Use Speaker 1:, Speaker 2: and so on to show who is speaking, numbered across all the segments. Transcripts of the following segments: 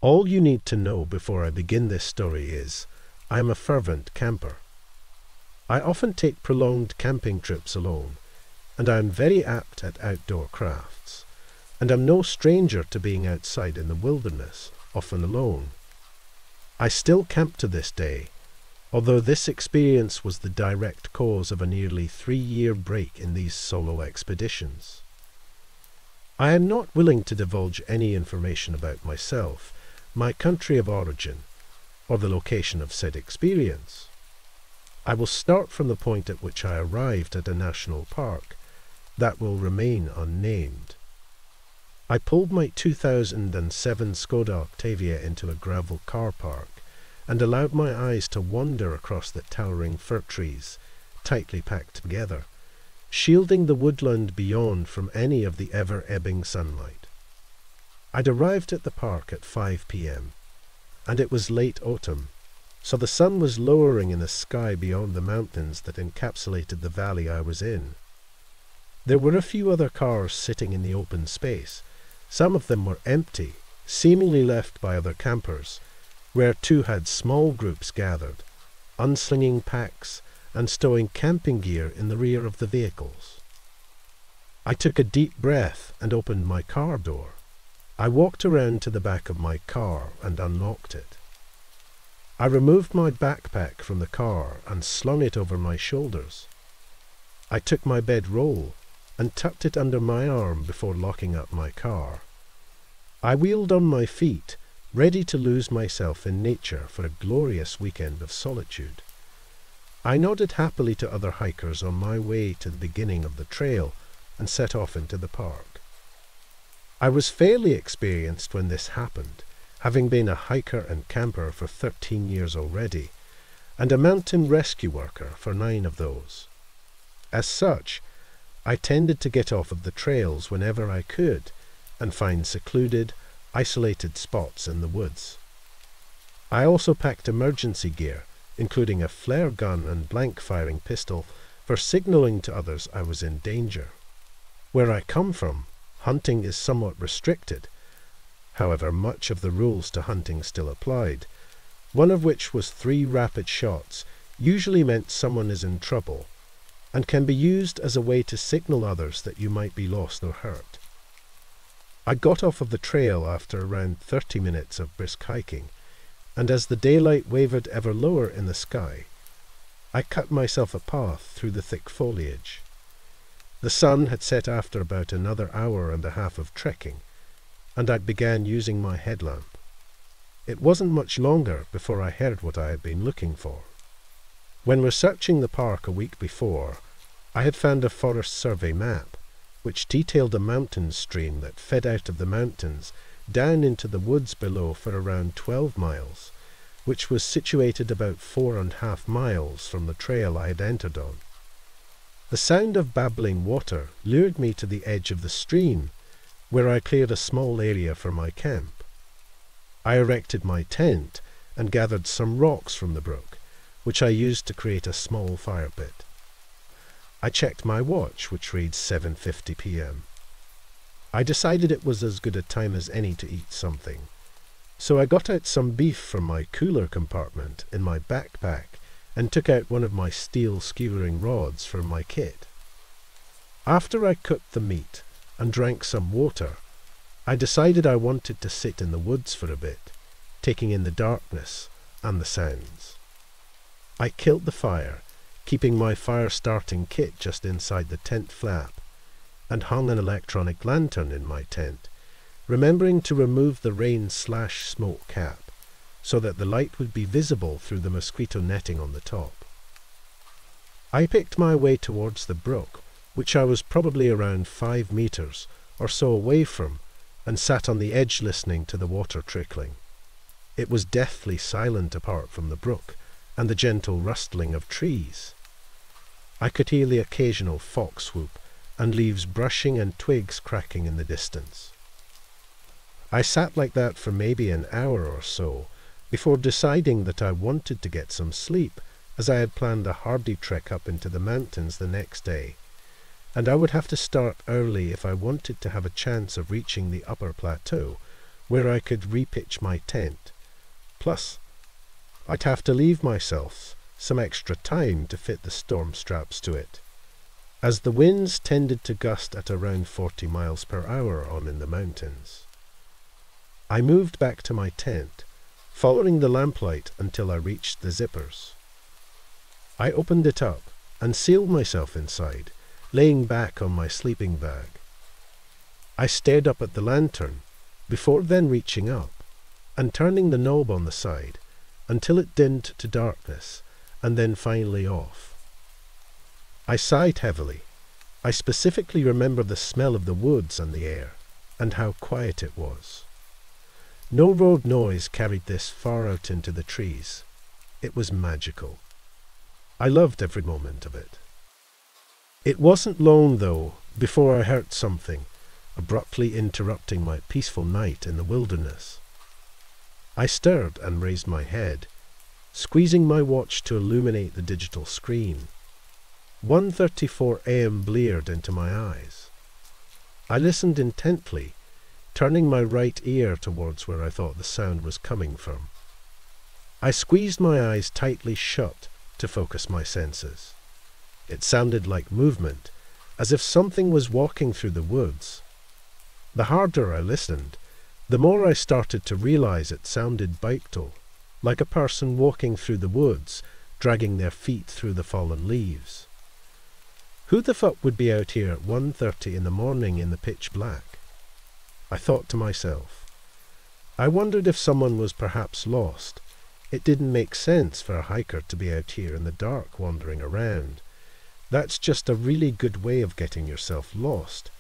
Speaker 1: All you need to know before I begin this story is, I am a fervent camper. I often take prolonged camping trips alone, and I am very apt at outdoor crafts, and am no stranger to being outside in the wilderness, often alone. I still camp to this day, although this experience was the direct cause of a nearly 3-year break in these solo expeditions. I am not willing to divulge any information about myself, my country of origin, or the location of said experience. I will start from the point at which I arrived at a national park that will remain unnamed. I pulled my 2007 Skoda Octavia into a gravel car park and allowed my eyes to wander across the towering fir trees, tightly packed together, shielding the woodland beyond from any of the ever-ebbing sunlight. I'd arrived at the park at 5 p.m, and it was late autumn, so the sun was lowering in the sky beyond the mountains that encapsulated the valley I was in. There were a few other cars sitting in the open space. Some of them were empty, seemingly left by other campers, where two had small groups gathered, unslinging packs and stowing camping gear in the rear of the vehicles. I took a deep breath and opened my car door. I walked around to the back of my car and unlocked it. I removed my backpack from the car and slung it over my shoulders. I took my bedroll and tucked it under my arm before locking up my car. I wheeled on my feet, ready to lose myself in nature for a glorious weekend of solitude. I nodded happily to other hikers on my way to the beginning of the trail and set off into the park. I was fairly experienced when this happened, having been a hiker and camper for 13 years already, and a mountain rescue worker for 9 of those. As such, I tended to get off of the trails whenever I could and find secluded, isolated spots in the woods. I also packed emergency gear, including a flare gun and blank-firing pistol, for signaling to others I was in danger. Where I come from, hunting is somewhat restricted. However, much of the rules to hunting still applied, one of which was 3 rapid shots usually meant someone is in trouble, and can be used as a way to signal others that you might be lost or hurt. I got off of the trail after around 30 minutes of brisk hiking, and as the daylight wavered ever lower in the sky, I cut myself a path through the thick foliage. The sun had set after about another hour and a half of trekking, and I began using my headlamp. It wasn't much longer before I heard what I had been looking for. When researching the park a week before, I had found a Forest Survey map, which detailed a mountain stream that fed out of the mountains down into the woods below for around 12 miles, which was situated about 4.5 miles from the trail I had entered on. The sound of babbling water lured me to the edge of the stream, where I cleared a small area for my camp. I erected my tent and gathered some rocks from the brook, which I used to create a small fire pit. I checked my watch, which reads 7:50 p.m. I decided it was as good a time as any to eat something, so I got out some beef from my cooler compartment in my backpack and took out one of my steel skewering rods for my kit. After I cooked the meat and drank some water, I decided I wanted to sit in the woods for a bit, taking in the darkness and the sounds. I killed the fire, keeping my fire-starting kit just inside the tent flap, and hung an electronic lantern in my tent, remembering to remove the rain/smoke cap, so that the light would be visible through the mosquito netting on the top. I picked my way towards the brook, which I was probably around 5 meters or so away from, and sat on the edge listening to the water trickling. It was deathly silent apart from the brook and the gentle rustling of trees. I could hear the occasional fox swoop and leaves brushing and twigs cracking in the distance. I sat like that for maybe an hour or so before deciding that I wanted to get some sleep, as I had planned a hardy trek up into the mountains the next day, and I would have to start early if I wanted to have a chance of reaching the upper plateau, where I could repitch my tent. Plus, I'd have to leave myself some extra time to fit the storm straps to it, as the winds tended to gust at around 40 miles per hour on in the mountains. I moved back to my tent, following the lamplight until I reached the zippers. I opened it up and sealed myself inside, laying back on my sleeping bag. I stared up at the lantern, before then reaching up and turning the knob on the side until it dimmed to darkness and then finally off. I sighed heavily. I specifically remember the smell of the woods and the air, and how quiet it was. No road noise carried this far out into the trees. It was magical. I loved every moment of it. It wasn't long, though, before I heard something abruptly interrupting my peaceful night in the wilderness. I stirred and raised my head, squeezing my watch to illuminate the digital screen. 1:34 a.m. bleared into my eyes. I listened intently, turning my right ear towards where I thought the sound was coming from. I squeezed my eyes tightly shut to focus my senses. It sounded like movement, as if something was walking through the woods. The harder I listened, the more I started to realize it sounded bipedal, like a person walking through the woods, dragging their feet through the fallen leaves. Who the fuck would be out here at 1:30 in the morning in the pitch black? I thought to myself. I wondered if someone was perhaps lost. It didn't make sense for a hiker to be out here in the dark wandering around. That's just a really good way of getting yourself lost.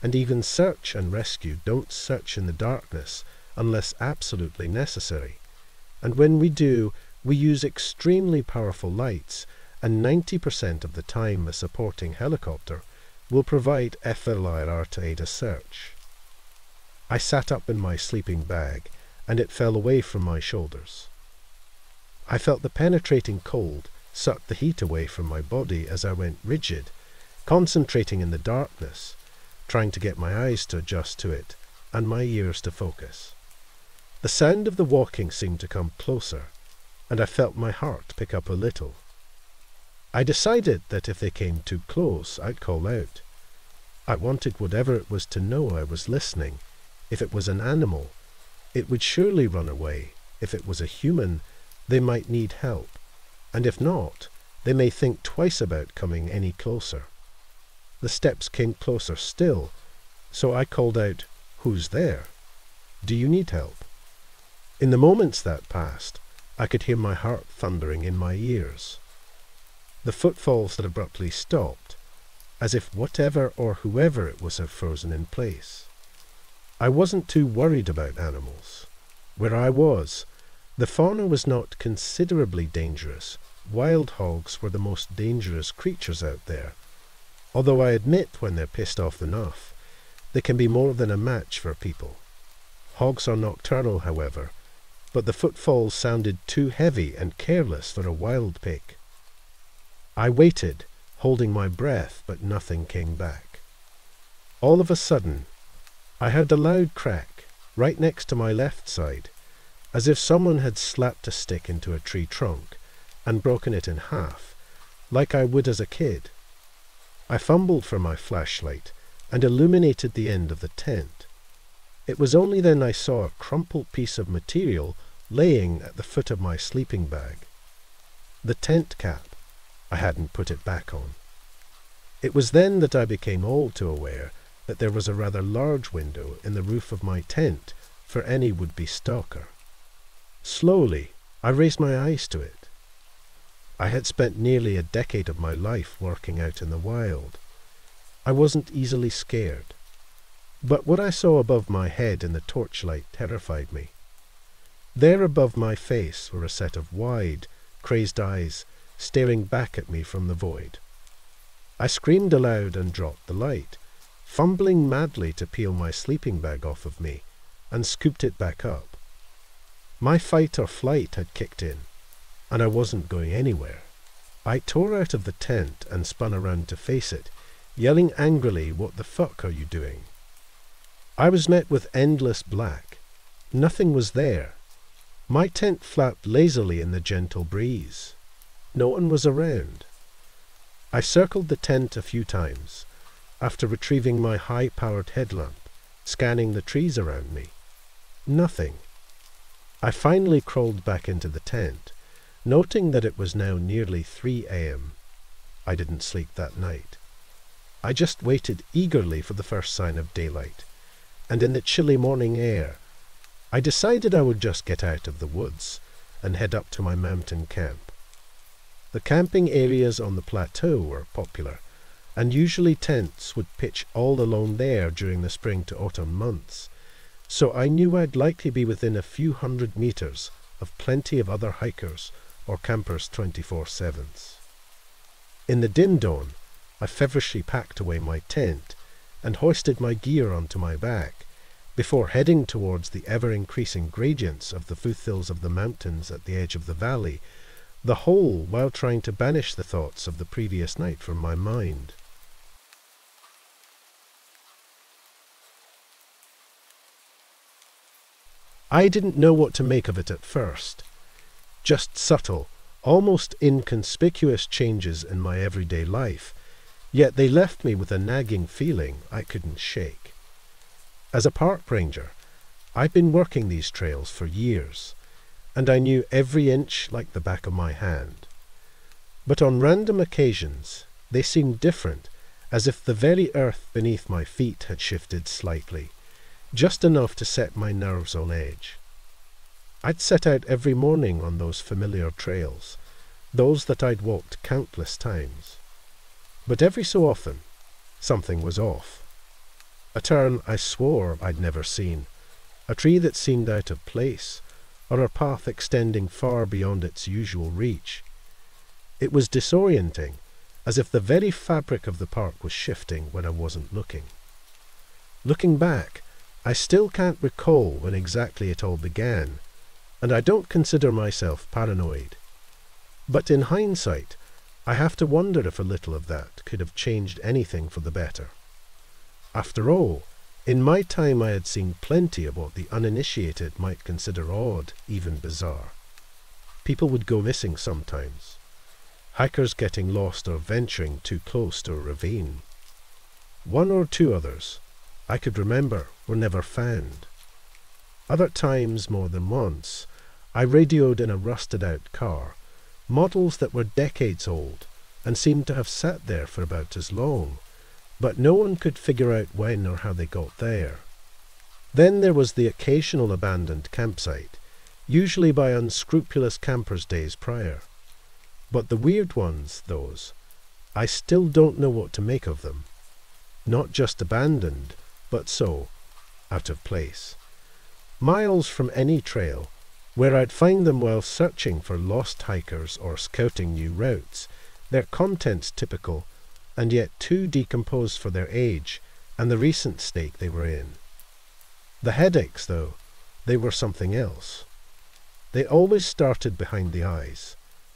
Speaker 1: And even search and rescue don't search in the darkness unless absolutely necessary. And when we do, we use extremely powerful lights, and 90% of the time a supporting helicopter will provide FLIR to aid a search. I sat up in my sleeping bag, and it fell away from my shoulders. I felt the penetrating cold suck the heat away from my body as I went rigid, concentrating in the darkness, trying to get my eyes to adjust to it and my ears to focus. The sound of the walking seemed to come closer, and I felt my heart pick up a little. I decided that if they came too close, I'd call out. I wanted whatever it was to know I was listening. If it was an animal, it would surely run away. If it was a human, they might need help. And if not, they may think twice about coming any closer. The steps came closer still, so I called out, "Who's there? Do you need help?" In the moments that passed, I could hear my heart thundering in my ears. The footfalls had abruptly stopped, as if whatever or whoever it was had frozen in place. I wasn't too worried about animals. Where I was, the fauna was not considerably dangerous. Wild hogs were the most dangerous creatures out there. Although I admit when they're pissed off enough, they can be more than a match for people. Hogs are nocturnal, however, but the footfalls sounded too heavy and careless for a wild pig. I waited, holding my breath, but nothing came back. All of a sudden, I heard a loud crack right next to my left side, as if someone had slapped a stick into a tree trunk and broken it in half, like I would as a kid. I fumbled for my flashlight and illuminated the end of the tent. It was only then I saw a crumpled piece of material laying at the foot of my sleeping bag. The tent cap. I hadn't put it back on. It was then that I became all too aware that there was a rather large window in the roof of my tent for any would-be stalker. Slowly, I raised my eyes to it. I had spent nearly a decade of my life working out in the wild. I wasn't easily scared. But what I saw above my head in the torchlight terrified me. There above my face were a set of wide, crazed eyes staring back at me from the void. I screamed aloud and dropped the light, fumbling madly to peel my sleeping bag off of me, and scooped it back up. My fight or flight had kicked in, and I wasn't going anywhere. I tore out of the tent and spun around to face it, yelling angrily, "What the fuck are you doing?" I was met with endless black, Nothing was there. My tent flapped lazily in the gentle breeze. No one was around. I circled the tent a few times, after retrieving my high-powered headlamp, scanning the trees around me. Nothing. I finally crawled back into the tent, noting that it was now nearly 3 a.m. I didn't sleep that night. I just waited eagerly for the first sign of daylight, and in the chilly morning air, I decided I would just get out of the woods and head up to my mountain camp. The camping areas on the plateau were popular, and usually tents would pitch all alone there during the spring to autumn months, so I knew I'd likely be within a few 100 meters of plenty of other hikers or campers 24/7. In the dim dawn, I feverishly packed away my tent and hoisted my gear onto my back, before heading towards the ever-increasing gradients of the foothills of the mountains at the edge of the valley, the whole while trying to banish the thoughts of the previous night from my mind. I didn't know what to make of it at first. Just subtle, almost inconspicuous changes in my everyday life, yet they left me with a nagging feeling I couldn't shake. As a park ranger, I'd been working these trails for years, and I knew every inch like the back of my hand. But on random occasions, they seemed different, as if the very earth beneath my feet had shifted slightly, just enough to set my nerves on edge. I'd set out every morning on those familiar trails, those that I'd walked countless times. But every so often, something was off. A turn I swore I'd never seen, a tree that seemed out of place, or a path extending far beyond its usual reach. It was disorienting, as if the very fabric of the park was shifting when I wasn't looking. Looking back, I still can't recall when exactly it all began, and I don't consider myself paranoid. But in hindsight, I have to wonder if a little of that could have changed anything for the better. After all, in my time I had seen plenty of what the uninitiated might consider odd, even bizarre. People would go missing sometimes. Hikers getting lost or venturing too close to a ravine. One or two others I could remember were never found. Other times, more than once, I radioed in a rusted-out car, models that were decades old and seemed to have sat there for about as long, but no one could figure out when or how they got there. Then there was the occasional abandoned campsite, usually by unscrupulous campers days prior. But the weird ones, those, I still don't know what to make of them. Not just abandoned, but so, out of place. Miles from any trail, where I'd find them while searching for lost hikers or scouting new routes, their contents typical, and yet too decomposed for their age and the recent state they were in. The headaches, though, they were something else. They always started behind the eyes,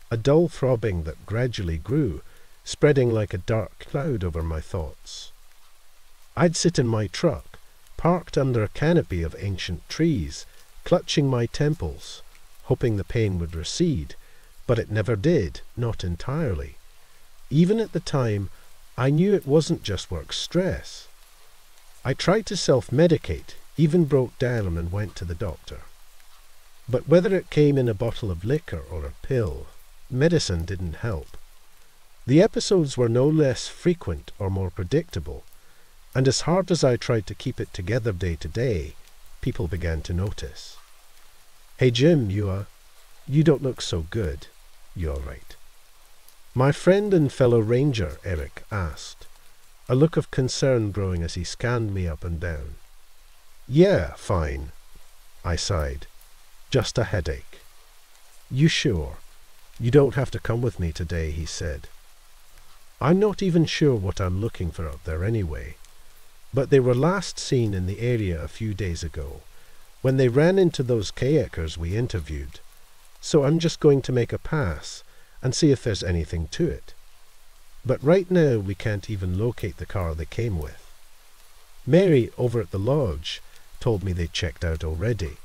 Speaker 1: a dull throbbing that gradually grew, spreading like a dark cloud over my thoughts. I'd sit in my truck, parked under a canopy of ancient trees, clutching my temples, hoping the pain would recede, but it never did, not entirely. Even at the time, I knew it wasn't just work stress. I tried to self-medicate, even broke down and went to the doctor. But whether it came in a bottle of liquor or a pill, medicine didn't help. The episodes were no less frequent or more predictable, and as hard as I tried to keep it together day to day, people began to notice. "Hey Jim, you don't look so good. You all right?" My friend and fellow ranger, Eric, asked, a look of concern growing as he scanned me up and down. "Yeah, fine," I sighed. "Just a headache." "You sure? You don't have to come with me today," he said. "I'm not even sure what I'm looking for up there anyway, but they were last seen in the area a few days ago, when they ran into those kayakers we interviewed, so I'm just going to make a pass and see if there's anything to it. But right now we can't even locate the car they came with. Mary, over at the lodge, told me they checked out already,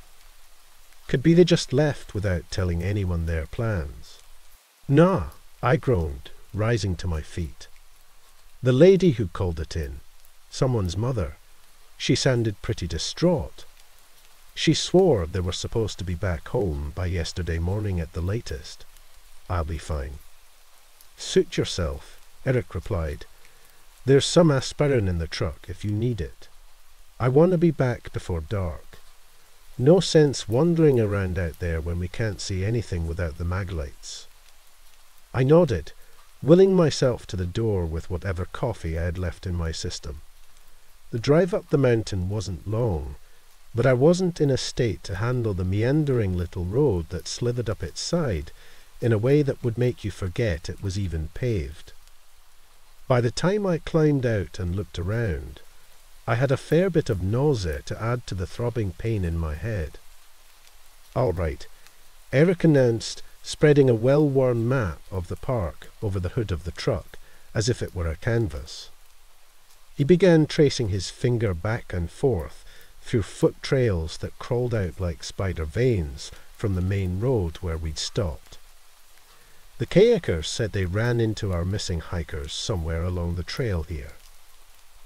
Speaker 1: Could be they just left without telling anyone their plans. Nah, I groaned, rising to my feet. The lady who called it in, someone's mother, she sounded pretty distraught. She swore they were supposed to be back home by yesterday morning at the latest. I'll be fine. Suit yourself, Eric replied. There's some aspirin in the truck if you need it. I want to be back before dark. No sense wandering around out there when we can't see anything without the maglights. I nodded, willing myself to the door with whatever coffee I had left in my system. The drive up the mountain wasn't long, but I wasn't in a state to handle the meandering little road that slithered up its side in a way that would make you forget it was even paved. By the time I climbed out and looked around, I had a fair bit of nausea to add to the throbbing pain in my head. "All right," Eric announced, spreading a well-worn map of the park over the hood of the truck, as if it were a canvas. He began tracing his finger back and forth through foot trails that crawled out like spider veins from the main road where we'd stopped. The kayakers said they ran into our missing hikers somewhere along the trail here.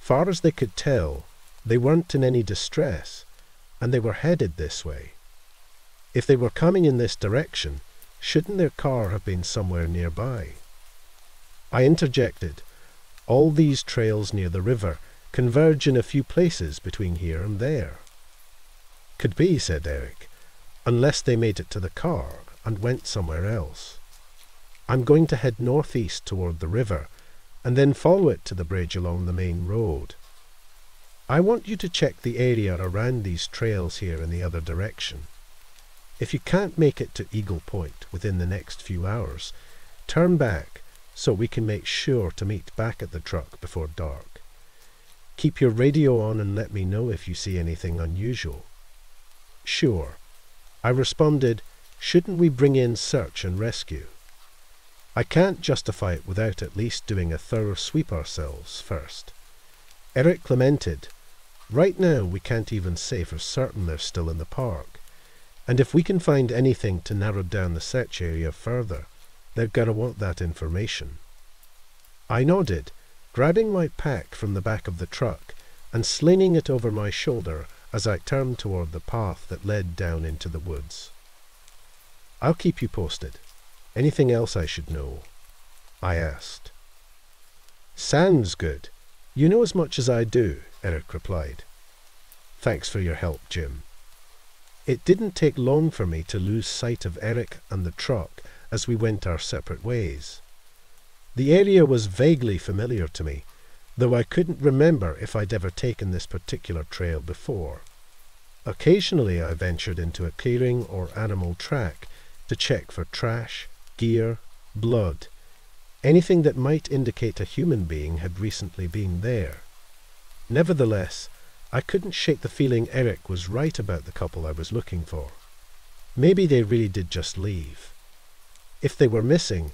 Speaker 1: Far as they could tell, they weren't in any distress, and they were headed this way. If they were coming in this direction, shouldn't their car have been somewhere nearby? I interjected. All these trails near the river converge in a few places between here and there. Could be, said Eric, unless they made it to the car and went somewhere else. I'm going to head northeast toward the river and then follow it to the bridge along the main road. I want you to check the area around these trails here in the other direction. If you can't make it to Eagle Point within the next few hours, turn back so we can make sure to meet back at the truck before dark. Keep your radio on and let me know if you see anything unusual. Sure. I responded, shouldn't we bring in search and rescue? I can't justify it without at least doing a thorough sweep ourselves first. Eric lamented, right now we can't even say for certain they're still in the park, and if we can find anything to narrow down the search area further, they're going to want that information. I nodded, grabbing my pack from the back of the truck and slinging it over my shoulder as I turned toward the path that led down into the woods. I'll keep you posted. Anything else I should know? I asked. Sounds good. You know as much as I do, Eric replied. Thanks for your help, Jim. It didn't take long for me to lose sight of Eric and the truck as we went our separate ways. The area was vaguely familiar to me, though I couldn't remember if I'd ever taken this particular trail before. Occasionally I ventured into a clearing or animal track to check for trash, gear, blood, anything that might indicate a human being had recently been there. Nevertheless, I couldn't shake the feeling Eric was right about the couple I was looking for. Maybe they really did just leave. If they were missing,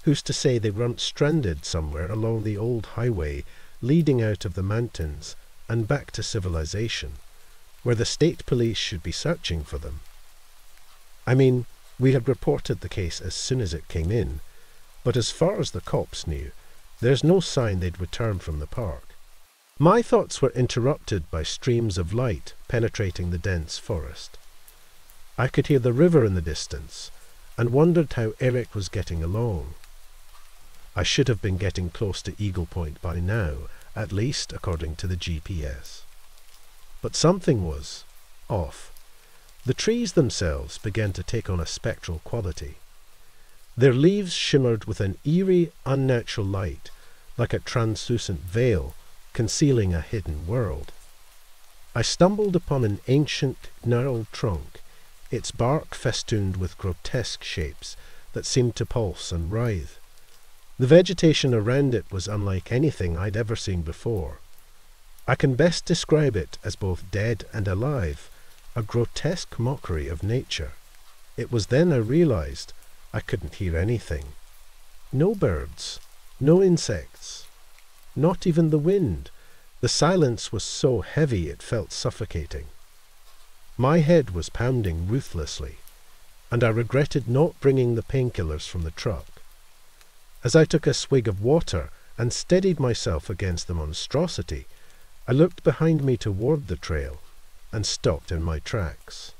Speaker 1: who's to say they weren't stranded somewhere along the old highway leading out of the mountains and back to civilization, where the state police should be searching for them? I mean, we had reported the case as soon as it came in, but as far as the cops knew, there's no sign they'd returned from the park. My thoughts were interrupted by streams of light penetrating the dense forest. I could hear the river in the distance, and wondered how Eric was getting along. I should have been getting close to Eagle Point by now, at least according to the GPS. But something was off. The trees themselves began to take on a spectral quality. Their leaves shimmered with an eerie, unnatural light, like a translucent veil concealing a hidden world. I stumbled upon an ancient, gnarled trunk, its bark festooned with grotesque shapes that seemed to pulse and writhe. The vegetation around it was unlike anything I'd ever seen before. I can best describe it as both dead and alive, a grotesque mockery of nature. It was then I realized I couldn't hear anything. No birds, no insects, not even the wind. The silence was so heavy it felt suffocating. My head was pounding ruthlessly, and I regretted not bringing the painkillers from the truck. As I took a swig of water and steadied myself against the monstrosity, I looked behind me toward the trail and stopped in my tracks.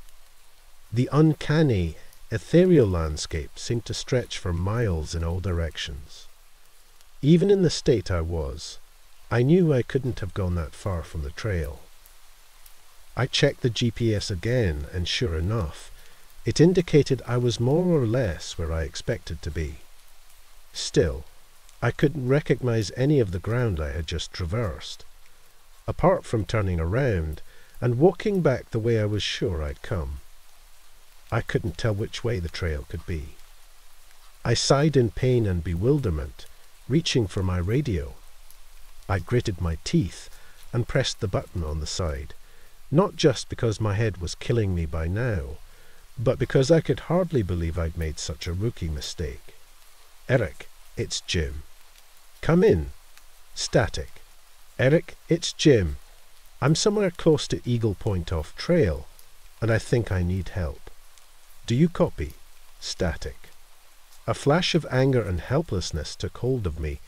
Speaker 1: The uncanny, ethereal landscape seemed to stretch for miles in all directions. Even in the state I was, I knew I couldn't have gone that far from the trail. I checked the GPS again, and sure enough, it indicated I was more or less where I expected to be. Still, I couldn't recognize any of the ground I had just traversed, apart from turning around and walking back the way I was sure I'd come. I couldn't tell which way the trail could be. I sighed in pain and bewilderment, reaching for my radio. I gritted my teeth and pressed the button on the side, not just because my head was killing me by now, but because I could hardly believe I'd made such a rookie mistake. "Eric, it's Jim." "Come in." Static. "Eric, it's Jim. I'm somewhere close to Eagle Point off trail, and I think I need help. Do you copy?" Static. A flash of anger and helplessness took hold of me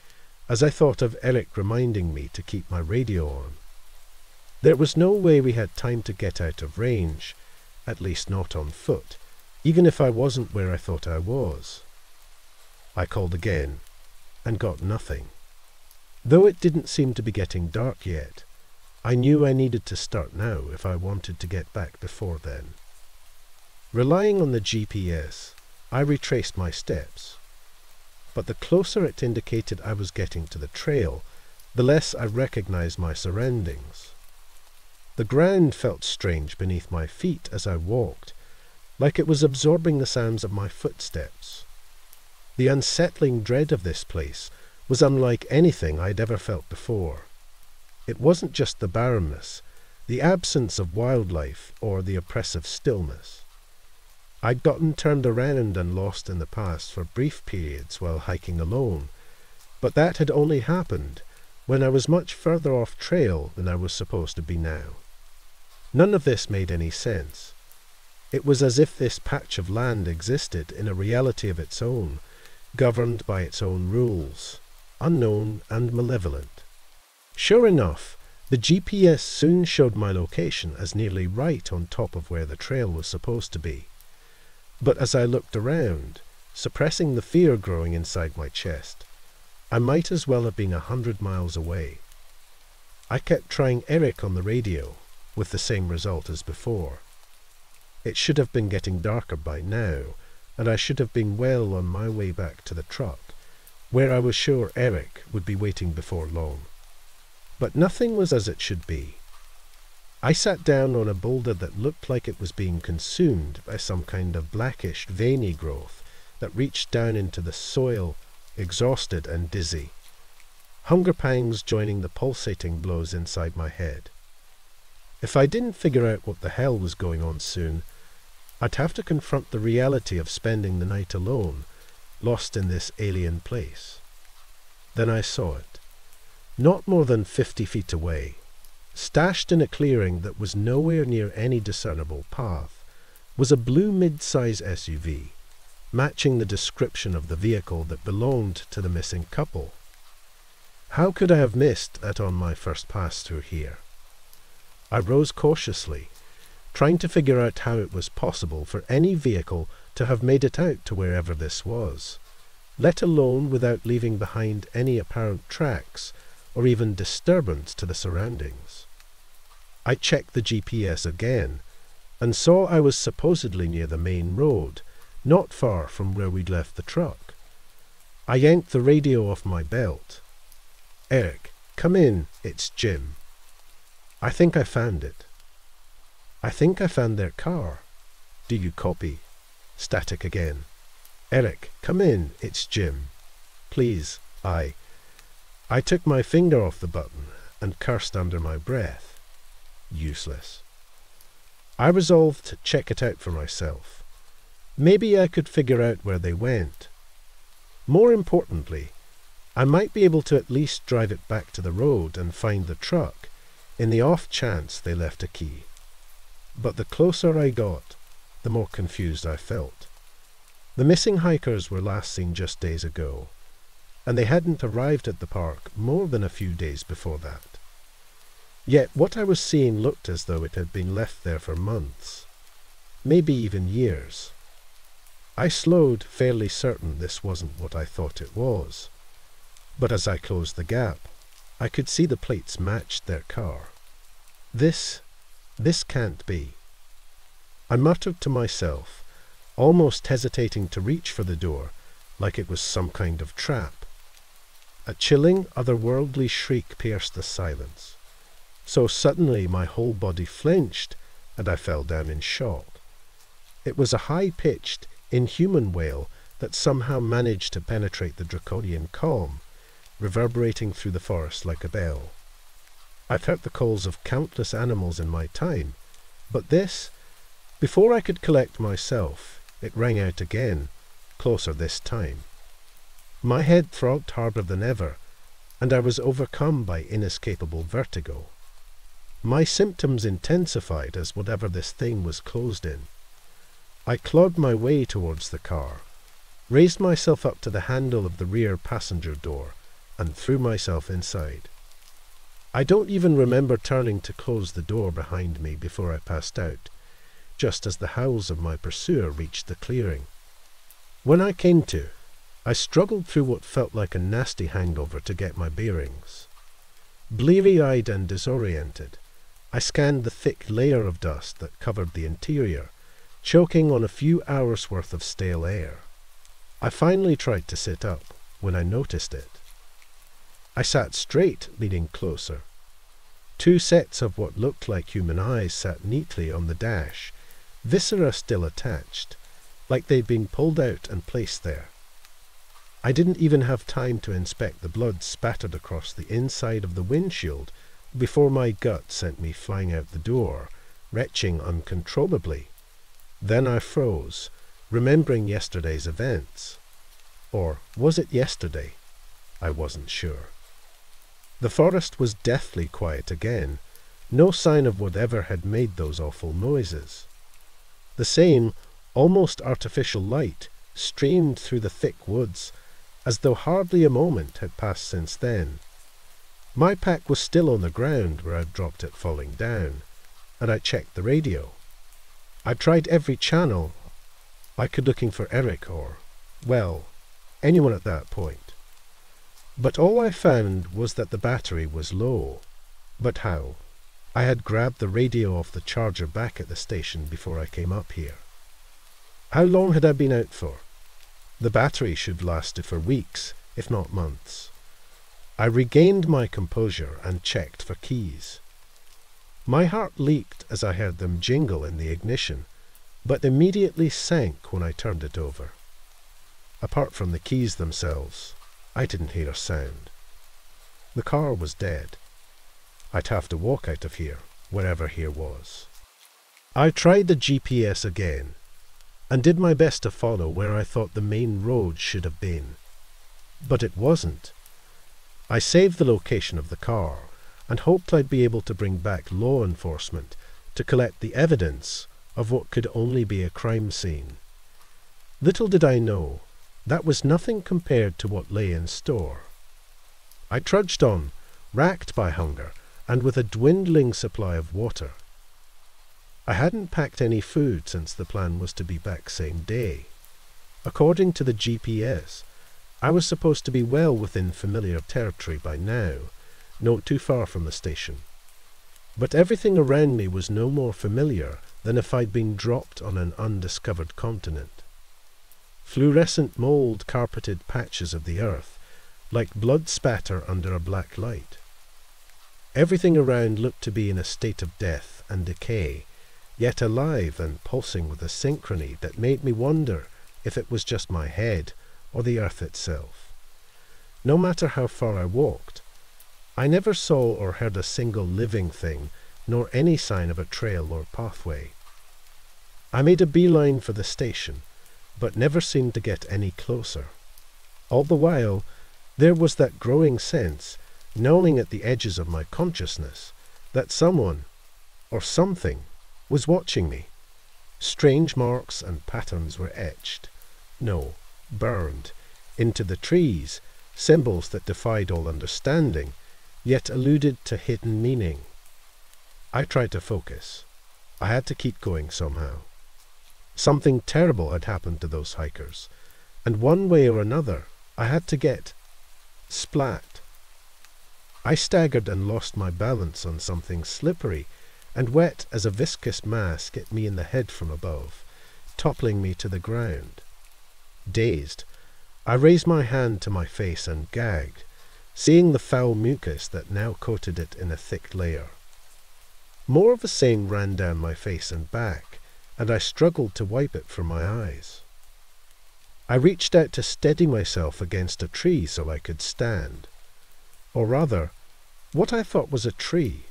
Speaker 1: as I thought of Eric reminding me to keep my radio on. There was no way we had time to get out of range, at least not on foot, even if I wasn't where I thought I was. I called again, and got nothing. Though it didn't seem to be getting dark yet, I knew I needed to start now if I wanted to get back before then. Relying on the GPS, I retraced my steps. But the closer it indicated I was getting to the trail, the less I recognized my surroundings. The ground felt strange beneath my feet as I walked, like it was absorbing the sounds of my footsteps. The unsettling dread of this place was unlike anything I'd ever felt before. It wasn't just the barrenness, the absence of wildlife, or the oppressive stillness. I'd gotten turned around and lost in the past for brief periods while hiking alone, but that had only happened when I was much further off trail than I was supposed to be now. None of this made any sense. It was as if this patch of land existed in a reality of its own, governed by its own rules, unknown and malevolent. Sure enough, the GPS soon showed my location as nearly right on top of where the trail was supposed to be. But as I looked around, suppressing the fear growing inside my chest, I might as well have been 100 miles away. I kept trying Eric on the radio, with the same result as before. It should have been getting darker by now, and I should have been well on my way back to the truck, where I was sure Eric would be waiting before long. But nothing was as it should be. I sat down on a boulder that looked like it was being consumed by some kind of blackish, veiny growth that reached down into the soil, exhausted and dizzy, hunger pangs joining the pulsating blows inside my head. If I didn't figure out what the hell was going on soon, I'd have to confront the reality of spending the night alone, lost in this alien place. Then I saw it. Not more than 50 feet away, stashed in a clearing that was nowhere near any discernible path, was a blue mid-size SUV, matching the description of the vehicle that belonged to the missing couple. How could I have missed that on my first pass through here? I rose cautiously, trying to figure out how it was possible for any vehicle to have made it out to wherever this was, let alone without leaving behind any apparent tracks or even disturbance to the surroundings. I checked the GPS again, and saw I was supposedly near the main road, not far from where we'd left the truck. I yanked the radio off my belt. "Eric, come in, it's Jim." "I think I found it." "I think I found their car." "Do you copy?" Static again. "Eric, come in, it's Jim." "Please, I took my finger off the button and cursed under my breath. Useless. I resolved to check it out for myself. Maybe I could figure out where they went. More importantly, I might be able to at least drive it back to the road and find the truck, in the off chance they left a key. but the closer I got, the more confused I felt. The missing hikers were last seen just days ago, and they hadn't arrived at the park more than a few days before that. Yet what I was seeing looked as though it had been left there for months, maybe even years. I slowed, fairly certain this wasn't what I thought it was. But as I closed the gap, I could see the plates matched their car. This can't be. I muttered to myself, almost hesitating to reach for the door, like it was some kind of trap. A chilling, otherworldly shriek pierced the silence. So suddenly my whole body flinched, and I fell down in shock. It was a high-pitched, inhuman wail that somehow managed to penetrate the draconian calm, reverberating through the forest like a bell. I've heard the calls of countless animals in my time, but this, before I could collect myself, it rang out again, closer this time. My head throbbed harder than ever, and I was overcome by inescapable vertigo. My symptoms intensified as whatever this thing was closed in. I clawed my way towards the car, raised myself up to the handle of the rear passenger door, and threw myself inside. I don't even remember turning to close the door behind me before I passed out, just as the howls of my pursuer reached the clearing. When I came to, I struggled through what felt like a nasty hangover to get my bearings. Bleary-eyed and disoriented, I scanned the thick layer of dust that covered the interior, choking on a few hours' worth of stale air. I finally tried to sit up when I noticed it. I sat straight, leaning closer. Two sets of what looked like human eyes sat neatly on the dash, viscera still attached, like they'd been pulled out and placed there. I didn't even have time to inspect the blood spattered across the inside of the windshield before my gut sent me flying out the door, retching uncontrollably. Then I froze, remembering yesterday's events. Or was it yesterday? I wasn't sure. The forest was deathly quiet again, no sign of whatever had made those awful noises. The same, almost artificial light streamed through the thick woods, as though hardly a moment had passed since then. My pack was still on the ground where I'd dropped it falling down, and I checked the radio. I tried every channel I could looking for Eric or, well, anyone at that point. But all I found was that the battery was low. But how? I had grabbed the radio off the charger back at the station before I came up here. How long had I been out for? The battery should have lasted for weeks, if not months. I regained my composure and checked for keys. My heart leaped as I heard them jingle in the ignition, but immediately sank when I turned it over. Apart from the keys themselves, I didn't hear a sound. The car was dead. I'd have to walk out of here, wherever here was. I tried the GPS again, and did my best to follow where I thought the main road should have been. But it wasn't. I saved the location of the car, and hoped I'd be able to bring back law enforcement to collect the evidence of what could only be a crime scene. Little did I know, that was nothing compared to what lay in store. I trudged on, racked by hunger, and with a dwindling supply of water. I hadn't packed any food since the plan was to be back same day. According to the GPS, I was supposed to be well within familiar territory by now, not too far from the station. But everything around me was no more familiar than if I'd been dropped on an undiscovered continent. Fluorescent mold carpeted patches of the earth, like blood spatter under a black light. Everything around looked to be in a state of death and decay, yet alive and pulsing with a synchrony that made me wonder if it was just my head or the earth itself. No matter how far I walked, I never saw or heard a single living thing, nor any sign of a trail or pathway. I made a beeline for the station, but never seemed to get any closer. All the while, there was that growing sense, gnawing at the edges of my consciousness, that someone, or something, was watching me. Strange marks and patterns were etched, no, burned, into the trees, symbols that defied all understanding, yet alluded to hidden meaning. I tried to focus. I had to keep going somehow. Something terrible had happened to those hikers, and one way or another I had to get splat. I staggered and lost my balance on something slippery and wet as a viscous mass hit me in the head from above, toppling me to the ground. Dazed, I raised my hand to my face and gagged, seeing the foul mucus that now coated it in a thick layer. More of the same ran down my face and back, and I struggled to wipe it from my eyes. I reached out to steady myself against a tree so I could stand. Or rather, what I thought was a tree.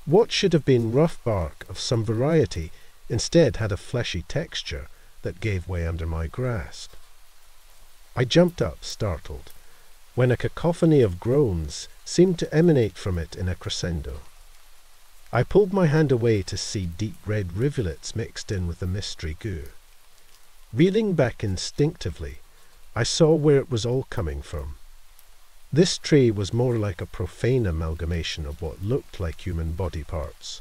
Speaker 1: What should have been rough bark of some variety instead had a fleshy texture that gave way under my grasp. I jumped up, startled, when a cacophony of groans seemed to emanate from it in a crescendo. I pulled my hand away to see deep red rivulets mixed in with the mystery goo. Reeling back instinctively, I saw where it was all coming from. This tree was more like a profane amalgamation of what looked like human body parts,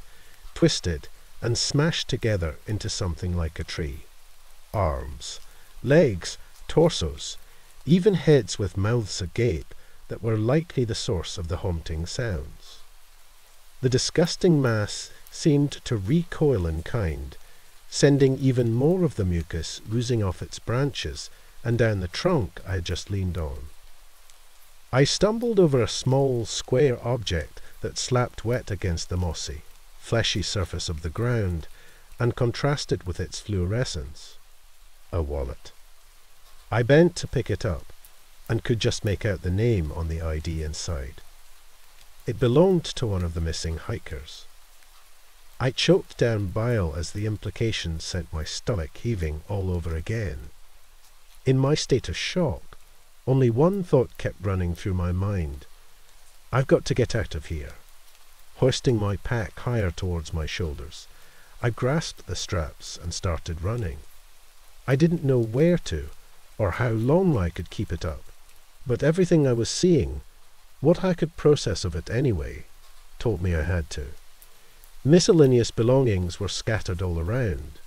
Speaker 1: twisted and smashed together into something like a tree. Arms, legs, torsos, even heads with mouths agape that were likely the source of the haunting sounds. The disgusting mass seemed to recoil in kind, sending even more of the mucus oozing off its branches and down the trunk I had just leaned on. I stumbled over a small, square object that slapped wet against the mossy, fleshy surface of the ground and contrasted with its fluorescence. A wallet. I bent to pick it up and could just make out the name on the ID inside. It belonged to one of the missing hikers. I choked down bile as the implication sent my stomach heaving all over again. In my state of shock, only one thought kept running through my mind. I've got to get out of here. Hoisting my pack higher towards my shoulders, I grasped the straps and started running. I didn't know where to, or how long I could keep it up, but everything I was seeing, what I could process of it anyway, told me I had to. Miscellaneous belongings were scattered all around.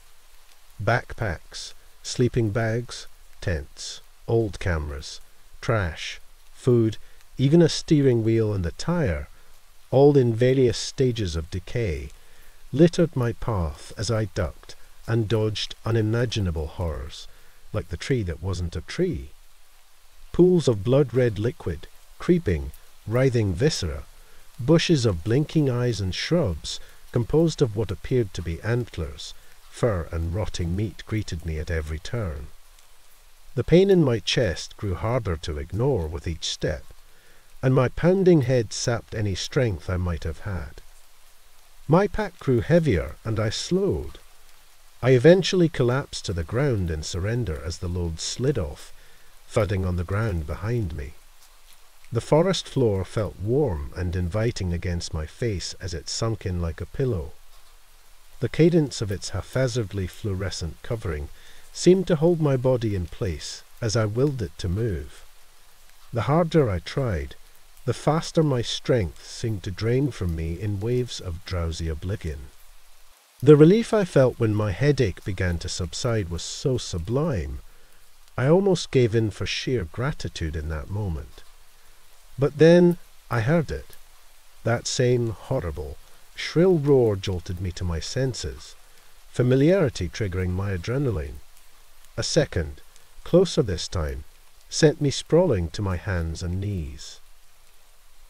Speaker 1: Backpacks, sleeping bags, tents, old cameras, trash, food, even a steering wheel and a tire, all in various stages of decay, littered my path as I ducked and dodged unimaginable horrors, like the tree that wasn't a tree. Pools of blood-red liquid, creeping, writhing viscera, bushes of blinking eyes and shrubs composed of what appeared to be antlers, fur and rotting meat greeted me at every turn. The pain in my chest grew harder to ignore with each step, and my pounding head sapped any strength I might have had. My pack grew heavier, and I slowed. I eventually collapsed to the ground in surrender as the load slid off, thudding on the ground behind me. The forest floor felt warm and inviting against my face as it sunk in like a pillow. The cadence of its haphazardly fluorescent covering seemed to hold my body in place as I willed it to move. The harder I tried, the faster my strength seemed to drain from me in waves of drowsy oblivion. The relief I felt when my headache began to subside was so sublime, I almost gave in for sheer gratitude in that moment. But then I heard it. That same horrible, shrill roar jolted me to my senses, familiarity triggering my adrenaline. A second, closer this time, sent me sprawling to my hands and knees.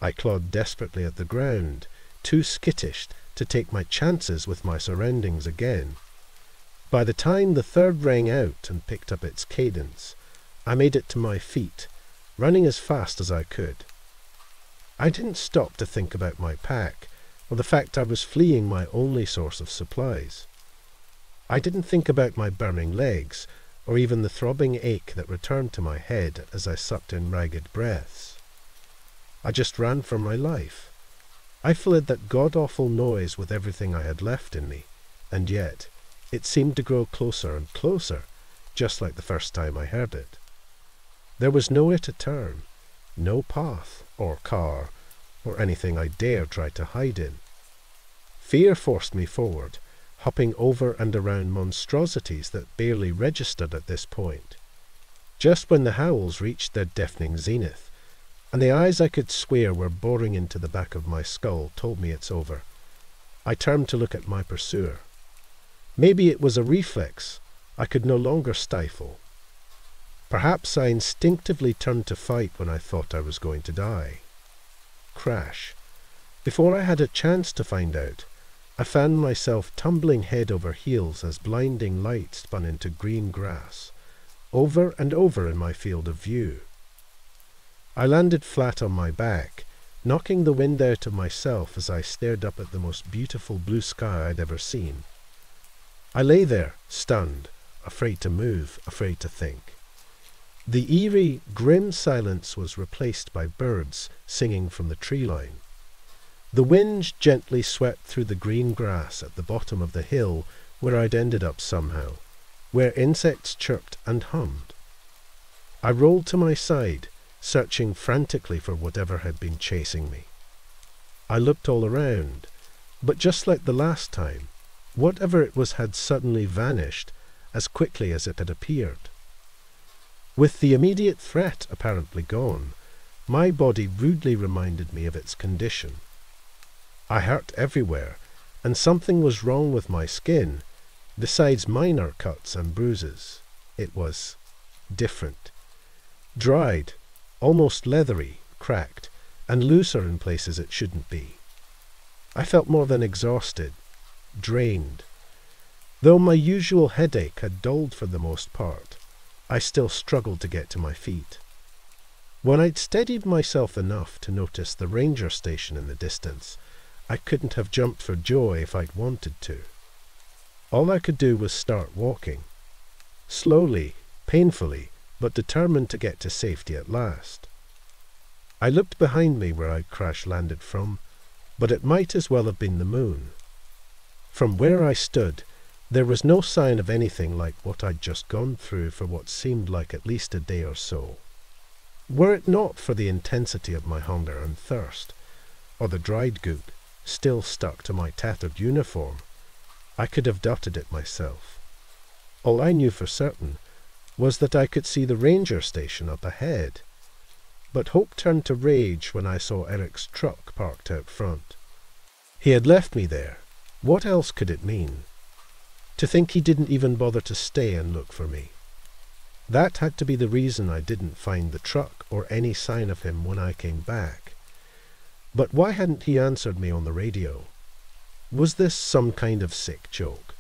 Speaker 1: I clawed desperately at the ground, too skittish to take my chances with my surroundings again. By the time the third rang out and picked up its cadence, I made it to my feet, running as fast as I could. I didn't stop to think about my pack, or the fact I was fleeing my only source of supplies. I didn't think about my burning legs, or even the throbbing ache that returned to my head as I sucked in ragged breaths. I just ran for my life. I fled that god-awful noise with everything I had left in me, and yet it seemed to grow closer and closer, just like the first time I heard it. There was nowhere to turn, no path or car or anything I dare try to hide in. Fear forced me forward, hopping over and around monstrosities that barely registered at this point. Just when the howls reached their deafening zenith, and the eyes I could swear were boring into the back of my skull told me it's over, I turned to look at my pursuer. Maybe it was a reflex I could no longer stifle. Perhaps I instinctively turned to fight when I thought I was going to die. Crash. Before I had a chance to find out, I found myself tumbling head over heels as blinding light spun into green grass, over and over in my field of view. I landed flat on my back, knocking the wind out of myself as I stared up at the most beautiful blue sky I'd ever seen. I lay there, stunned, afraid to move, afraid to think. The eerie, grim silence was replaced by birds singing from the tree line. The wind gently swept through the green grass at the bottom of the hill where I'd ended up somehow, where insects chirped and hummed. I rolled to my side, searching frantically for whatever had been chasing me. I looked all around, but just like the last time, whatever it was had suddenly vanished as quickly as it had appeared. With the immediate threat apparently gone, my body rudely reminded me of its condition. I hurt everywhere, and something was wrong with my skin, besides minor cuts and bruises. It was different. Dried, almost leathery, cracked, and looser in places it shouldn't be. I felt more than exhausted, drained. Though my usual headache had dulled for the most part, I still struggled to get to my feet. When I'd steadied myself enough to notice the ranger station in the distance, I couldn't have jumped for joy if I'd wanted to. All I could do was start walking. Slowly, painfully, but determined to get to safety at last. I looked behind me where I'd crash-landed from, but it might as well have been the moon. From where I stood, there was no sign of anything like what I'd just gone through for what seemed like at least a day or so. Were it not for the intensity of my hunger and thirst, or the dried goop still stuck to my tattered uniform, I could have doubted it myself. All I knew for certain was that I could see the ranger station up ahead, but hope turned to rage when I saw Eric's truck parked out front. He had left me there. What else could it mean? To think he didn't even bother to stay and look for me. That had to be the reason I didn't find the truck or any sign of him when I came back. But why hadn't he answered me on the radio? Was this some kind of sick joke?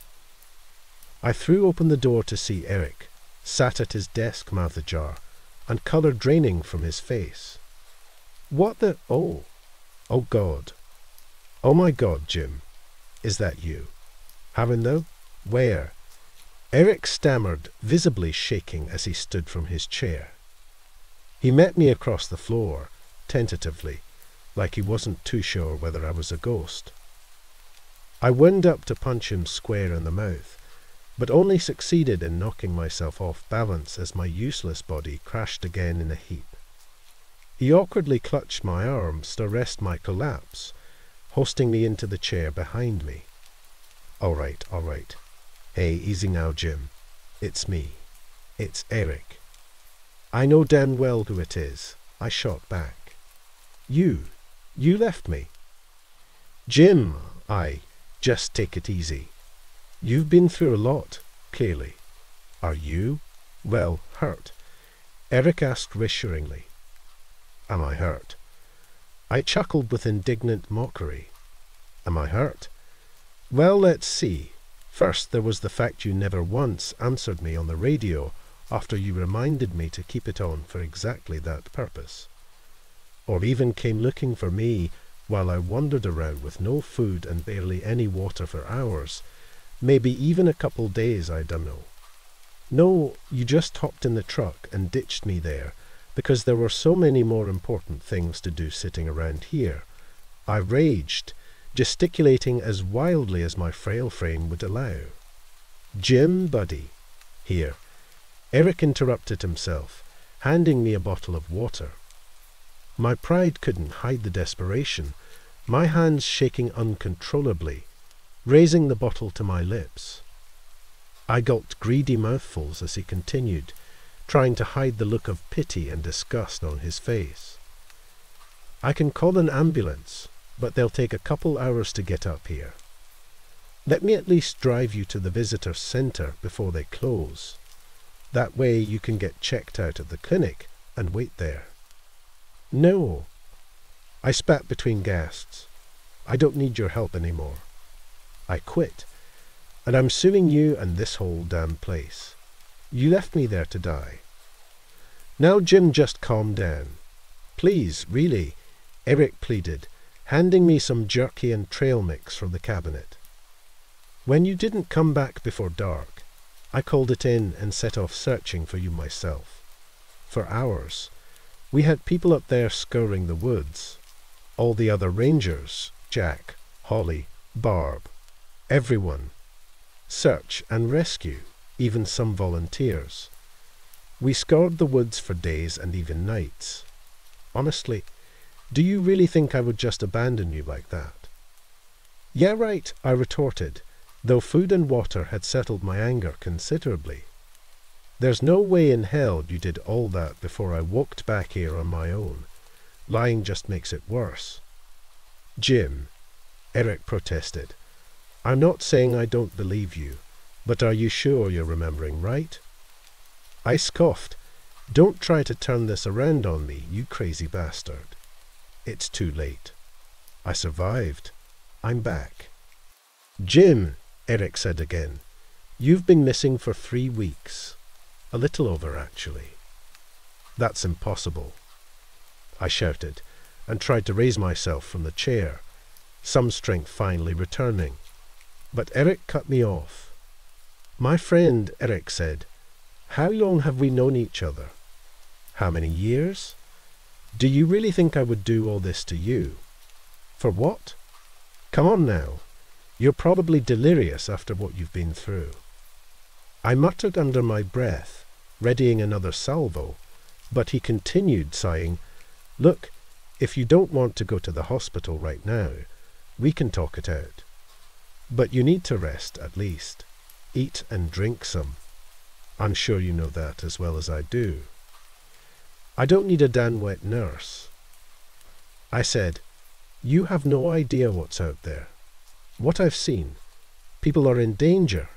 Speaker 1: I threw open the door to see Eric, sat at his desk mouth ajar, and colour draining from his face. What the... Oh God. Oh my God, Jim. Is that you? Haven't thou? Where? Eric stammered, visibly shaking as he stood from his chair. He met me across the floor, tentatively, like he wasn't too sure whether I was a ghost. I wound up to punch him square in the mouth, but only succeeded in knocking myself off balance as my useless body crashed again in a heap. He awkwardly clutched my arms to arrest my collapse, hosting me into the chair behind me. All right. Hey, easy now, Jim. It's me. It's Eric. I know damn well who it is. I shot back. You left me. Jim, just take it easy. You've been through a lot, clearly. Are you? Well, hurt? Eric asked reassuringly. Am I hurt? I chuckled with indignant mockery. Am I hurt? Well, let's see. First, there was the fact you never once answered me on the radio after you reminded me to keep it on for exactly that purpose. Or even came looking for me while I wandered around with no food and barely any water for hours, maybe even a couple days, I dunno. No, you just hopped in the truck and ditched me there because there were so many more important things to do sitting around here. I raged. gesticulating as wildly as my frail frame would allow. "Jim, buddy." Here, Eric interrupted himself, handing me a bottle of water. My pride couldn't hide the desperation, my hands shaking uncontrollably, raising the bottle to my lips. I gulped greedy mouthfuls as he continued, trying to hide the look of pity and disgust on his face. "I can call an ambulance, but they'll take a couple hours to get up here. Let me at least drive you to the visitor center before they close. That way you can get checked out at the clinic and wait there." "No." I spat between gasps. "I don't need your help anymore. I quit, and I'm suing you and this whole damn place. You left me there to die." "Now, Jim, just calm down. Please, really," Eric pleaded, handing me some jerky and trail mix from the cabinet. "When you didn't come back before dark, I called it in and set off searching for you myself. For hours. We had people up there scouring the woods. All the other rangers, Jack, Holly, Barb, everyone. Search and rescue, even some volunteers. We scoured the woods for days and even nights. Honestly, do you really think I would just abandon you like that?" "Yeah, right," I retorted, though food and water had settled my anger considerably. "There's no way in hell you did all that before I walked back here on my own. Lying just makes it worse." "Jim," Eric protested, "I'm not saying I don't believe you, but are you sure you're remembering right?" I scoffed. "Don't try to turn this around on me, you crazy bastard. It's too late. I survived. I'm back." "Jim," Eric said again, "you've been missing for 3 weeks. A little over, actually." "That's impossible," I shouted, and tried to raise myself from the chair, some strength finally returning. But Eric cut me off. "My friend," Eric said, "how long have we known each other? How many years? Do you really think I would do all this to you? For what? Come on now. You're probably delirious after what you've been through." I muttered under my breath, readying another salvo, but he continued, sighing, "Look, if you don't want to go to the hospital right now, we can talk it out. But you need to rest, at least. Eat and drink some. I'm sure you know that as well as I do." "I don't need a damn wet nurse." I said, "You have no idea what's out there. What I've seen. People are in danger.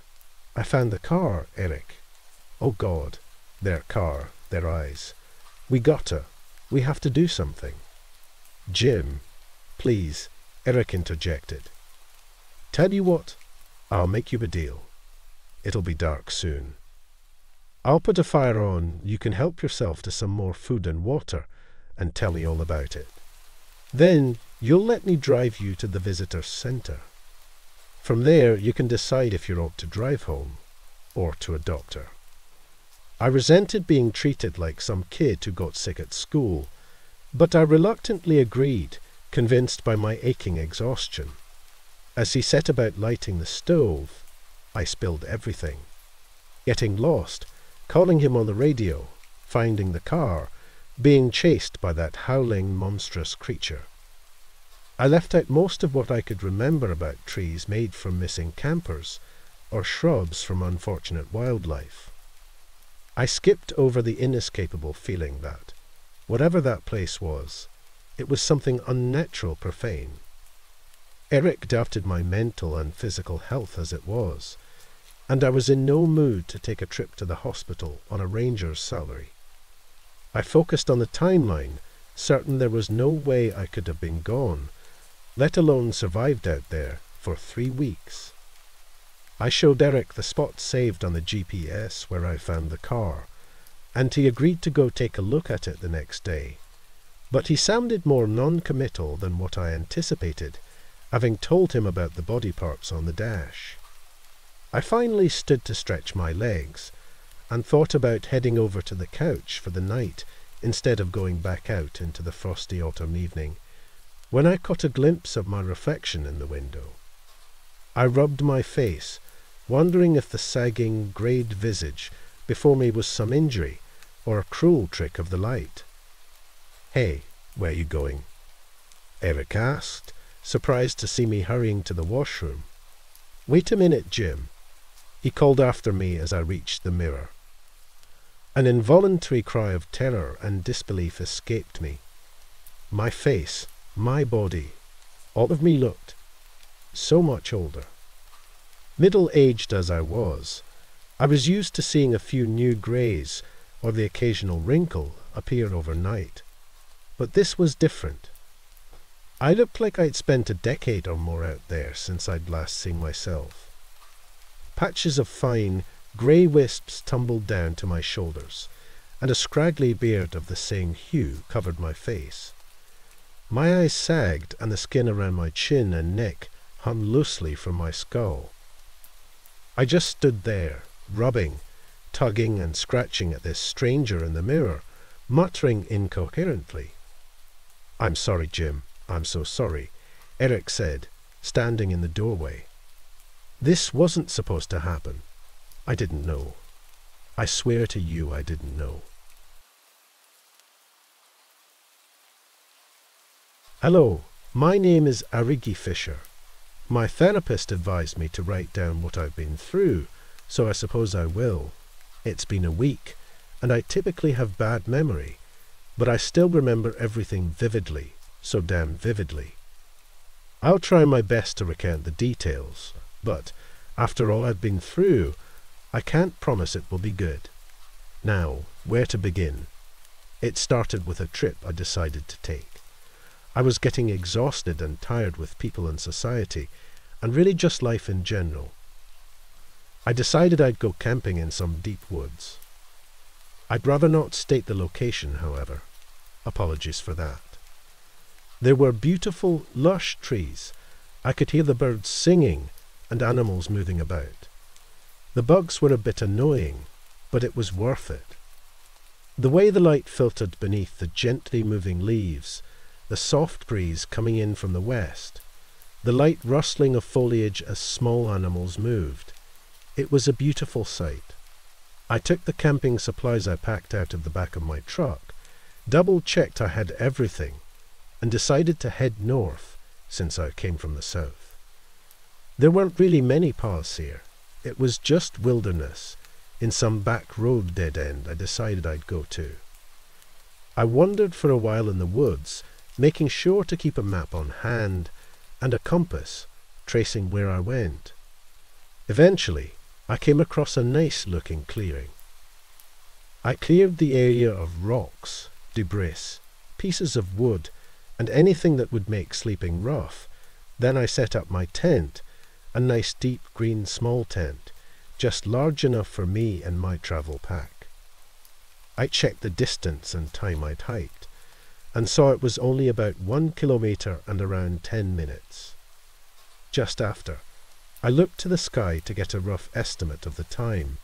Speaker 1: I found the car, Eric. Oh God, their car, their eyes. We gotta. We have to do something." "Jim, please," Eric interjected. "Tell you what, I'll make you a deal. It'll be dark soon. I'll put a fire on, you can help yourself to some more food and water, and tell me all about it. Then you'll let me drive you to the visitor center. From there you can decide if you ought to drive home, or to a doctor." I resented being treated like some kid who got sick at school, but I reluctantly agreed, convinced by my aching exhaustion. As he set about lighting the stove, I spilled everything. Getting lost, calling him on the radio, finding the car, being chased by that howling, monstrous creature. I left out most of what I could remember about trees made from missing campers, or shrubs from unfortunate wildlife. I skipped over the inescapable feeling that, whatever that place was, it was something unnatural profane. Eric doubted my mental and physical health as it was, and I was in no mood to take a trip to the hospital on a ranger's salary. I focused on the timeline, certain there was no way I could have been gone, let alone survived out there for 3 weeks. I showed Eric the spot saved on the GPS where I found the car, and he agreed to go take a look at it the next day. But he sounded more non-committal than what I anticipated, having told him about the body parts on the dash. I finally stood to stretch my legs, and thought about heading over to the couch for the night instead of going back out into the frosty autumn evening, when I caught a glimpse of my reflection in the window. I rubbed my face, wondering if the sagging, greyed visage before me was some injury or a cruel trick of the light. "Hey, where you going?" Eric asked, surprised to see me hurrying to the washroom. "Wait a minute, Jim," he called after me as I reached the mirror. An involuntary cry of terror and disbelief escaped me. My face, my body, all of me looked so much older. Middle-aged as I was used to seeing a few new greys or the occasional wrinkle appear overnight. But this was different. I looked like I'd spent a decade or more out there since I'd last seen myself. Patches of fine, grey wisps tumbled down to my shoulders, and a scraggly beard of the same hue covered my face. My eyes sagged, and the skin around my chin and neck hung loosely from my skull. I just stood there, rubbing, tugging and scratching at this stranger in the mirror, muttering incoherently. "I'm sorry, Jim. I'm so sorry," Eric said, standing in the doorway. "This wasn't supposed to happen. I didn't know. I swear to you I didn't know." Hello, my name is Arigi Fisher. My therapist advised me to write down what I've been through, so I suppose I will. It's been a week, and I typically have bad memory, but I still remember everything vividly, so damn vividly. I'll try my best to recount the details, but after all I've been through, I can't promise it will be good. Now, where to begin? It started with a trip I decided to take. I was getting exhausted and tired with people and society, and really just life in general. I decided I'd go camping in some deep woods. I'd rather not state the location, however. Apologies for that. There were beautiful, lush trees. I could hear the birds singing and animals moving about. The bugs were a bit annoying, but it was worth it. The way the light filtered beneath the gently moving leaves, the soft breeze coming in from the west, the light rustling of foliage as small animals moved. It was a beautiful sight. I took the camping supplies I packed out of the back of my truck, double-checked I had everything, and decided to head north, since I came from the south. There weren't really many paths here. It was just wilderness, in some back road dead end I decided I'd go to. I wandered for a while in the woods, making sure to keep a map on hand and a compass, tracing where I went. Eventually, I came across a nice-looking clearing. I cleared the area of rocks, debris, pieces of wood, and anything that would make sleeping rough. Then I set up my tent, a nice deep green small tent, just large enough for me and my travel pack. I checked the distance and time I'd hiked, and saw it was only about 1 kilometre and around 10 minutes. Just after, I looked to the sky to get a rough estimate of the time,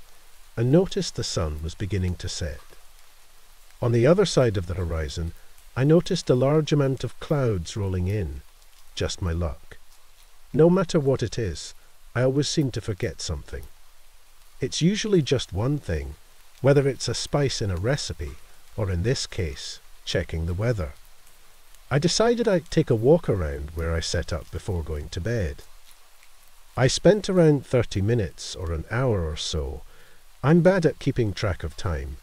Speaker 1: and noticed the sun was beginning to set. On the other side of the horizon, I noticed a large amount of clouds rolling in. Just my luck. No matter what it is, I always seem to forget something. It's usually just one thing, whether it's a spice in a recipe, or in this case, checking the weather. I decided I'd take a walk around where I set up before going to bed. I spent around 30 minutes or an hour or so. I'm bad at keeping track of time,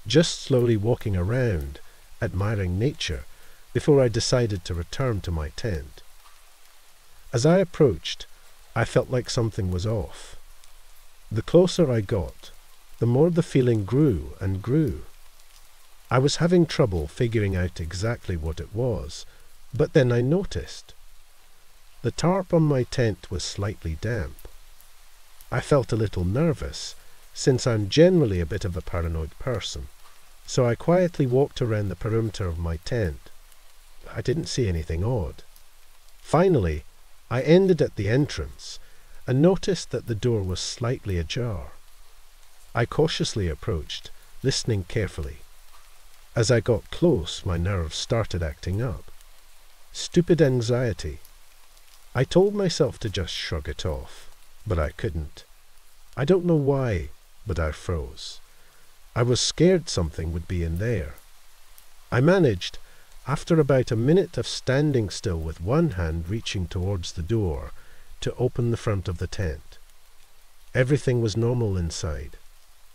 Speaker 1: just slowly walking around, admiring nature, before I decided to return to my tent. As I approached, I felt like something was off. The closer I got, the more the feeling grew and grew. I was having trouble figuring out exactly what it was, but then I noticed. The tarp on my tent was slightly damp. I felt a little nervous, since I'm generally a bit of a paranoid person, so I quietly walked around the perimeter of my tent. I didn't see anything odd. Finally, I ended at the entrance and noticed that the door was slightly ajar. I cautiously approached, listening carefully. As I got close, my nerves started acting up. Stupid anxiety. I told myself to just shrug it off, but I couldn't. I don't know why, but I froze. I was scared something would be in there. I managed, after about a minute of standing still with one hand reaching towards the door, to open the front of the tent. Everything was normal inside.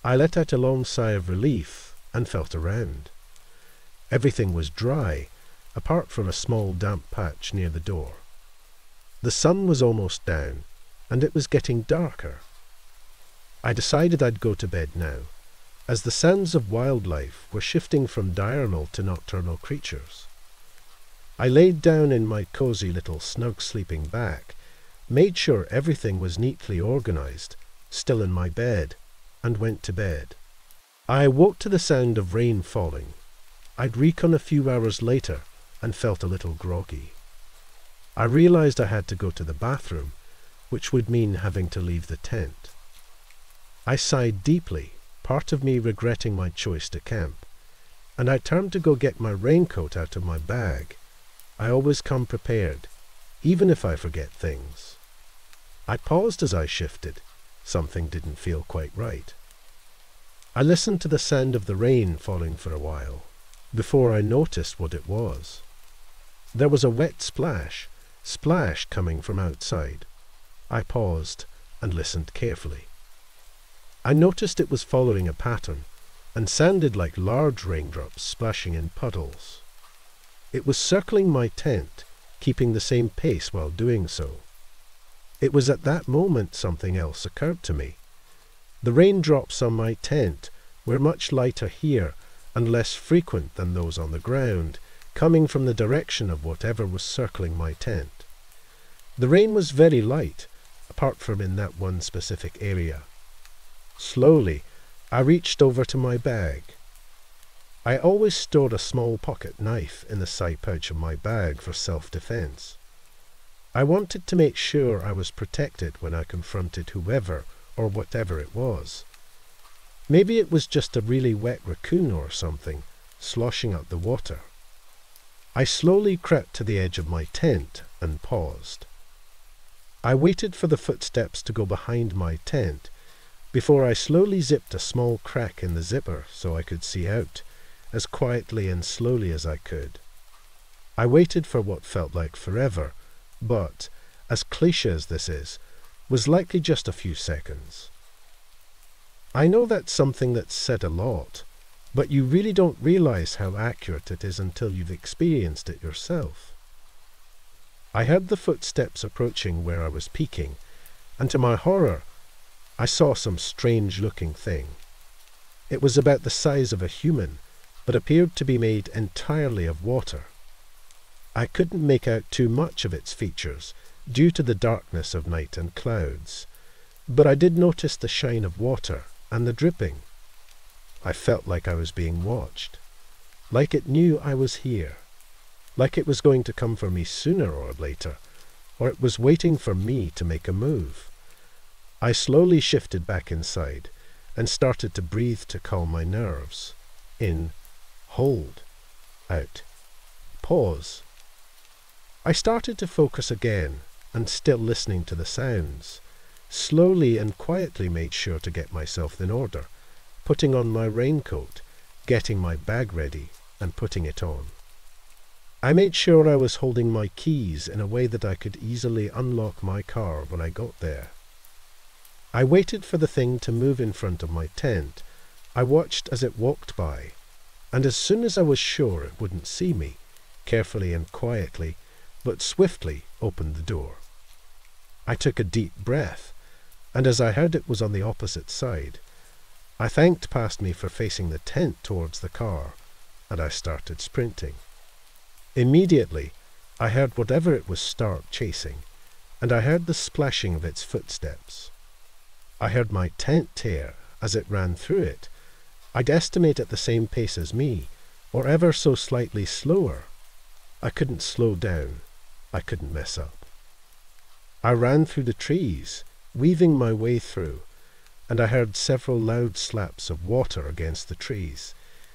Speaker 1: I let out a long sigh of relief and felt around. Everything was dry, apart from a small damp patch near the door. The sun was almost down, and it was getting darker. I decided I'd go to bed now, as the sounds of wildlife were shifting from diurnal to nocturnal creatures. I laid down in my cozy little snug sleeping bag, made sure everything was neatly organized, still in my bed, and went to bed. I woke to the sound of rain falling. I'd recon a few hours later and felt a little groggy. I realized I had to go to the bathroom, which would mean having to leave the tent. I sighed deeply, part of me regretting my choice to camp, and I turned to go get my raincoat out of my bag. I always come prepared, even if I forget things. I paused as I shifted. Something didn't feel quite right. I listened to the sound of the rain falling for a while, before I noticed what it was. There was a wet splash coming from outside. I paused and listened carefully. I noticed it was following a pattern and sounded like large raindrops splashing in puddles. It was circling my tent, keeping the same pace while doing so. It was at that moment something else occurred to me. The raindrops on my tent were much lighter here and less frequent than those on the ground, coming from the direction of whatever was circling my tent. The rain was very light, apart from in that one specific area. Slowly, I reached over to my bag. I always stored a small pocket knife in the side pouch of my bag for self-defense. I wanted to make sure I was protected when I confronted whoever or whatever it was. Maybe it was just a really wet raccoon or something, sloshing up the water. I slowly crept to the edge of my tent and paused. I waited for the footsteps to go behind my tent before I slowly zipped a small crack in the zipper so I could see out, as quietly and slowly as I could. I waited for what felt like forever, but, as cliché as this is, was likely just a few seconds. I know that's something that's said a lot, but you really don't realize how accurate it is until you've experienced it yourself. I heard the footsteps approaching where I was peeking, and to my horror, I saw some strange-looking thing. It was about the size of a human, but appeared to be made entirely of water. I couldn't make out too much of its features, due to the darkness of night and clouds, but I did notice the shine of water and the dripping. I felt like I was being watched, like it knew I was here, like it was going to come for me sooner or later, or it was waiting for me to make a move. I slowly shifted back inside and started to breathe to calm my nerves. In, hold, out, pause. I started to focus again, and still listening to the sounds, slowly and quietly made sure to get myself in order, putting on my raincoat, getting my bag ready, and putting it on. I made sure I was holding my keys in a way that I could easily unlock my car when I got there. I waited for the thing to move in front of my tent. I watched as it walked by, and as soon as I was sure it wouldn't see me, carefully and quietly, but swiftly opened the door. I took a deep breath, and as I heard it was on the opposite side, I thanked past me for facing the tent towards the car, and I started sprinting. Immediately, I heard whatever it was start chasing, and I heard the splashing of its footsteps. I heard my tent tear as it ran through it. I'd estimate at the same pace as me, or ever so slightly slower. I couldn't slow down. I couldn't mess up. I ran through the trees, weaving my way through, and I heard several loud slaps of water against the trees,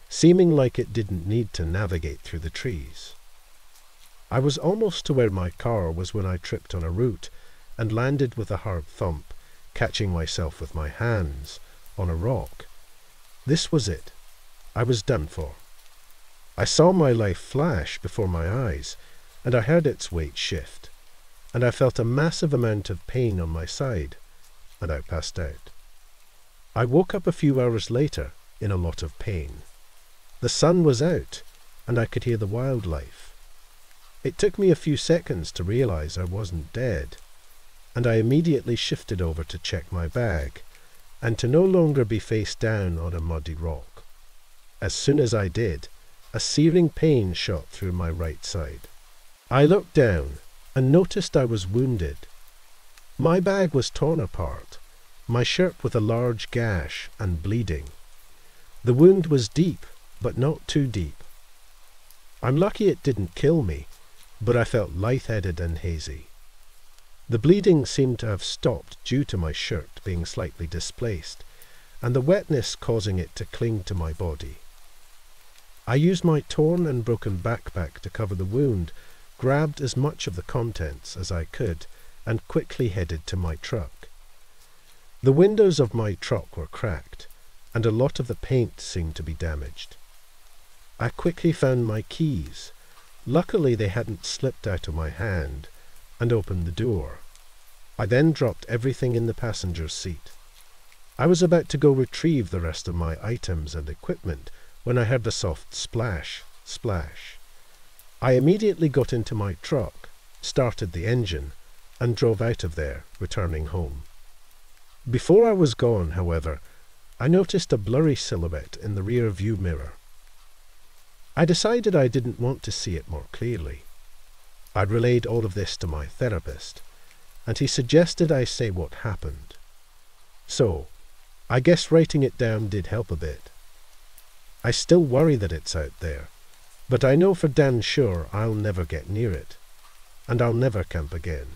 Speaker 1: seeming like it didn't need to navigate through the trees. I was almost to where my car was when I tripped on a root and landed with a hard thump, catching myself with my hands on a rock. This was it. I was done for. I saw my life flash before my eyes, and I heard its weight shift, and I felt a massive amount of pain on my side, and I passed out. I woke up a few hours later in a lot of pain. The sun was out, and I could hear the wildlife. It took me a few seconds to realize I wasn't dead, and I immediately shifted over to check my bag, and to no longer be face down on a muddy rock. As soon as I did, a searing pain shot through my right side. I looked down and noticed I was wounded. My bag was torn apart, my shirt with a large gash and bleeding. The wound was deep, but not too deep. I'm lucky it didn't kill me, but I felt lightheaded and hazy. The bleeding seemed to have stopped due to my shirt being slightly displaced, and the wetness causing it to cling to my body. I used my torn and broken backpack to cover the wound, grabbed as much of the contents as I could, and quickly headed to my truck. The windows of my truck were cracked, and a lot of the paint seemed to be damaged. I quickly found my keys. Luckily they hadn't slipped out of my hand, and opened the door. I then dropped everything in the passenger seat. I was about to go retrieve the rest of my items and equipment when I heard a soft splash, splash. I immediately got into my truck, started the engine, and drove out of there, returning home. Before I was gone, however, I noticed a blurry silhouette in the rear view mirror. I decided I didn't want to see it more clearly. I relayed all of this to my therapist, and he suggested I say what happened. So, I guess writing it down did help a bit. I still worry that it's out there, but I know for damn sure I'll never get near it, and I'll never camp again.